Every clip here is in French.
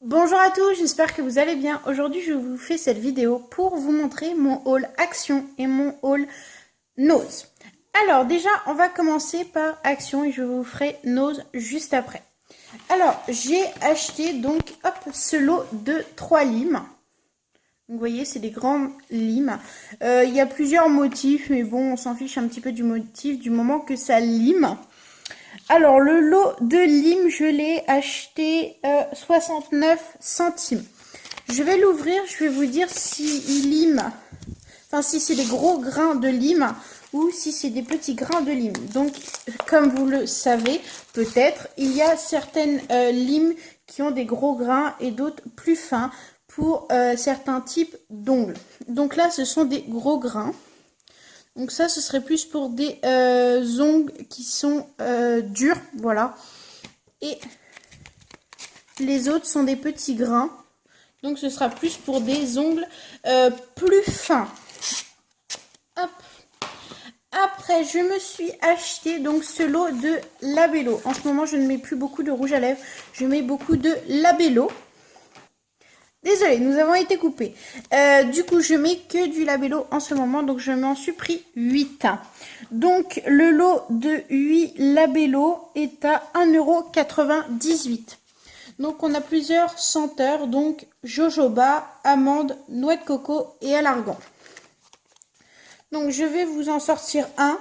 Bonjour à tous, j'espère que vous allez bien. Aujourd'hui, je vous fais cette vidéo pour vous montrer mon haul Action et mon haul Nose. Alors déjà, on va commencer par Action et je vous ferai Nose juste après. Alors, j'ai acheté donc ce lot de 3 limes. Vous voyez, c'est des grandes limes. Il y a plusieurs motifs, mais bon, on s'en fiche un petit peu du motif du moment que ça lime. Alors, le lot de limes, je l'ai acheté 69 centimes. Je vais l'ouvrir, je vais vous dire si il lime, enfin si c'est des gros grains de lime ou si c'est des petits grains de lime. Donc, comme vous le savez, peut-être, il y a certaines limes qui ont des gros grains et d'autres plus fins pour certains types d'ongles. Donc là, ce sont des gros grains. Donc ça, ce serait plus pour des ongles qui sont durs, voilà. Et les autres sont des petits grains. Donc ce sera plus pour des ongles plus fins. Hop. Après, je me suis acheté donc ce lot de Labello. En ce moment, je ne mets plus beaucoup de rouge à lèvres. Je mets beaucoup de Labello. Désolée, nous avons été coupés. Du coup, je mets que du Labello en ce moment. Donc, je m'en suis pris 8. Donc, le lot de 8 Labello est à 1,98 €. Donc, on a plusieurs senteurs. Donc, jojoba, amande, noix de coco et à l'argan. Donc, je vais vous en sortir un.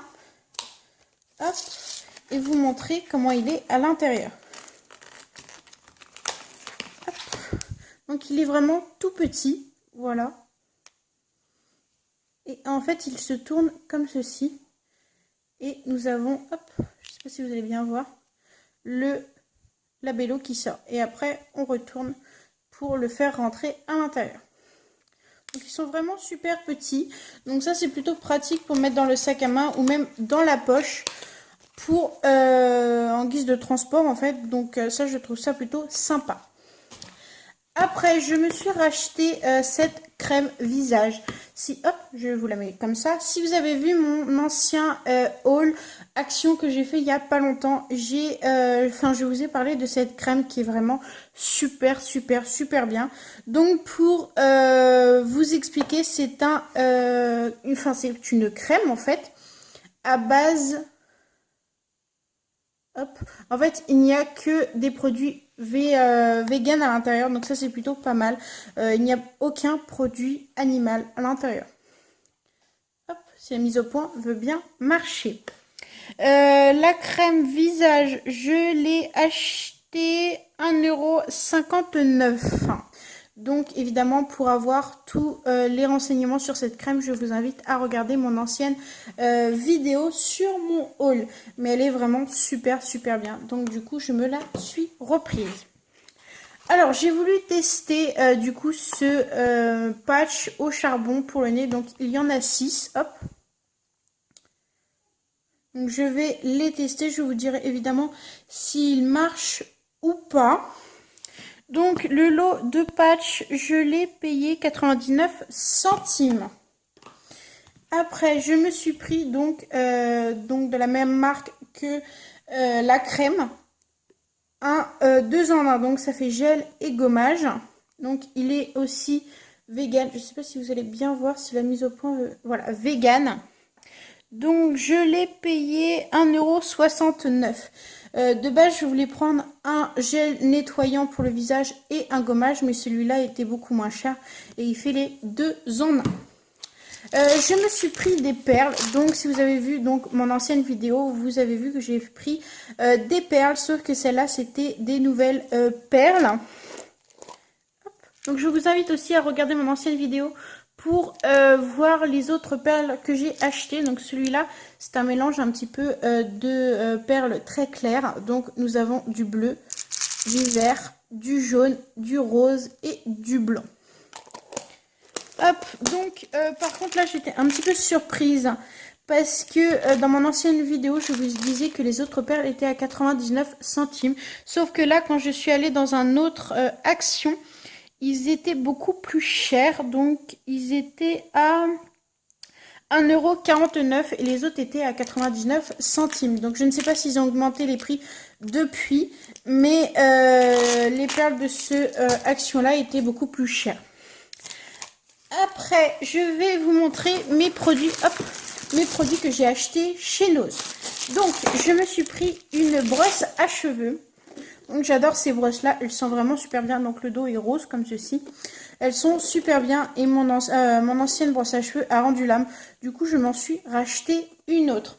Hop, et vous montrer comment il est à l'intérieur. Donc, il est vraiment tout petit. Voilà. Et en fait, il se tourne comme ceci. Et nous avons, hop, je ne sais pas si vous allez bien voir, le Labello qui sort. Et après, on retourne pour le faire rentrer à l'intérieur. Donc, ils sont vraiment super petits. Donc, ça, c'est plutôt pratique pour mettre dans le sac à main ou même dans la poche pour en guise de transport, en fait. Donc, ça, je trouve ça plutôt sympa. Après, je me suis racheté cette crème visage. Si, hop, je vous la mets comme ça. Si vous avez vu mon ancien haul Action que j'ai fait il y a pas longtemps, je vous ai parlé de cette crème qui est vraiment super bien. Donc pour vous expliquer, c'est c'est une crème en fait à base. Hop. En fait, il n'y a que des produits vegan à l'intérieur, donc ça c'est plutôt pas mal. Il n'y a aucun produit animal à l'intérieur. Hop, si la mise au point veut bien marcher. La crème visage, je l'ai acheté 1,59 €. Donc évidemment, pour avoir tous les renseignements sur cette crème, je vous invite à regarder mon ancienne vidéo sur mon haul. Mais elle est vraiment super bien. Donc du coup, je me la suis reprise. Alors, j'ai voulu tester du coup ce patch au charbon pour le nez. Donc il y en a 6. Hop. Donc je vais les tester. Je vous dirai évidemment s'ils marchent ou pas. Donc, le lot de patch, je l'ai payé 99 centimes. Après, je me suis pris donc de la même marque que la crème. Deux en un, donc ça fait gel et gommage. Donc, il est aussi vegan. Je ne sais pas si vous allez bien voir si la mise au point... voilà, vegan. Donc, je l'ai payé 1,69 €. De base, je voulais prendre un gel nettoyant pour le visage et un gommage, mais celui-là était beaucoup moins cher et il fait les deux en un. Je me suis pris des perles. Donc, si vous avez vu mon ancienne vidéo, vous avez vu que j'ai pris des perles, sauf que celle-là, c'était des nouvelles perles. Hop. Donc, je vous invite aussi à regarder mon ancienne vidéo pour voir les autres perles que j'ai achetées. Donc celui-là, c'est un mélange un petit peu de perles très claires. Donc nous avons du bleu, du vert, du jaune, du rose et du blanc. Hop, donc par contre là j'étais un petit peu surprise parce que dans mon ancienne vidéo je vous disais que les autres perles étaient à 99 centimes. Sauf que là quand je suis allée dans un autre Action, ils étaient beaucoup plus chers, donc ils étaient à 1,49 € et les autres étaient à 99 centimes. Donc je ne sais pas s'ils ont augmenté les prix depuis, mais les perles de ce Action-là étaient beaucoup plus chères. Après, je vais vous montrer mes produits, mes produits que j'ai achetés chez Nose. Donc, je me suis pris une brosse à cheveux. Donc, j'adore ces brosses-là, elles sont vraiment super bien. Donc, le dos est rose comme ceci. Elles sont super bien et mon ancienne brosse à cheveux a rendu l'âme. Du coup, je m'en suis racheté une autre.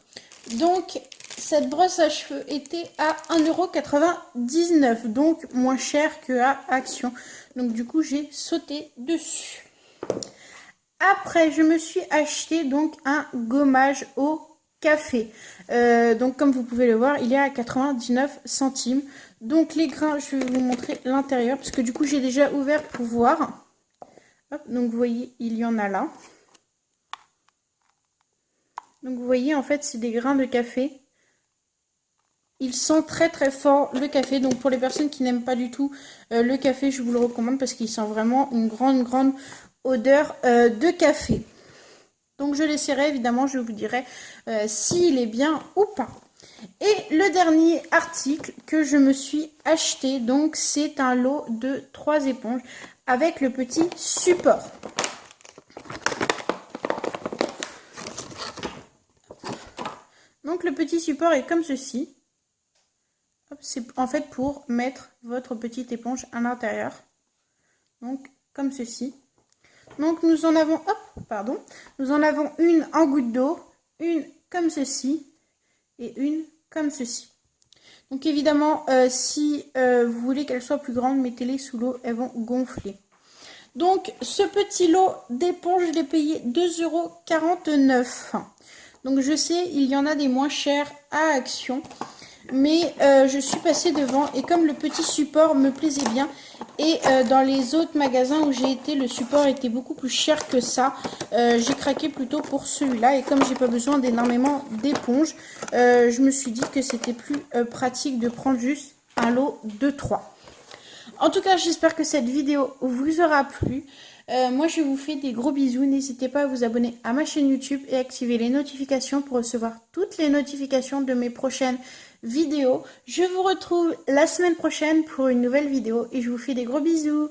Donc, cette brosse à cheveux était à 1,99 €, donc moins cher que à Action. Donc, du coup, j'ai sauté dessus. Après, je me suis acheté donc un gommage au café. Donc, comme vous pouvez le voir, il est à 99 centimes. Donc, les grains, je vais vous montrer l'intérieur parce que du coup, j'ai déjà ouvert pour voir. Hop, donc, vous voyez, il y en a là. Donc, vous voyez, en fait, c'est des grains de café. Il sent très très fort le café. Donc, pour les personnes qui n'aiment pas du tout le café, je vous le recommande parce qu'il sent vraiment une grande odeur de café. Donc, je l'essaierai, évidemment, je vous dirai s'il est bien ou pas. Et le dernier article que je me suis acheté, donc, c'est un lot de 3 éponges avec le petit support. Donc, le petit support est comme ceci. C'est en fait pour mettre votre petite éponge à l'intérieur. Donc, comme ceci. Donc, nous en avons, nous en avons une en goutte d'eau, une comme ceci et une comme ceci. Donc, évidemment, si vous voulez qu'elles soient plus grandes, mettez-les sous l'eau, elles vont gonfler. Donc, ce petit lot d'éponges, je l'ai payé 2,49 €. Donc, je sais, il y en a des moins chers à Action. Mais je suis passée devant et comme le petit support me plaisait bien et dans les autres magasins où j'ai été, le support était beaucoup plus cher que ça. J'ai craqué plutôt pour celui-là et comme j'ai pas besoin d'énormément d'éponges, je me suis dit que c'était plus pratique de prendre juste un lot de 3. En tout cas, j'espère que cette vidéo vous aura plu. Moi, je vous fais des gros bisous. N'hésitez pas à vous abonner à ma chaîne YouTube et activer les notifications pour recevoir toutes les notifications de mes prochaines vidéos. Je vous retrouve la semaine prochaine pour une nouvelle vidéo et je vous fais des gros bisous.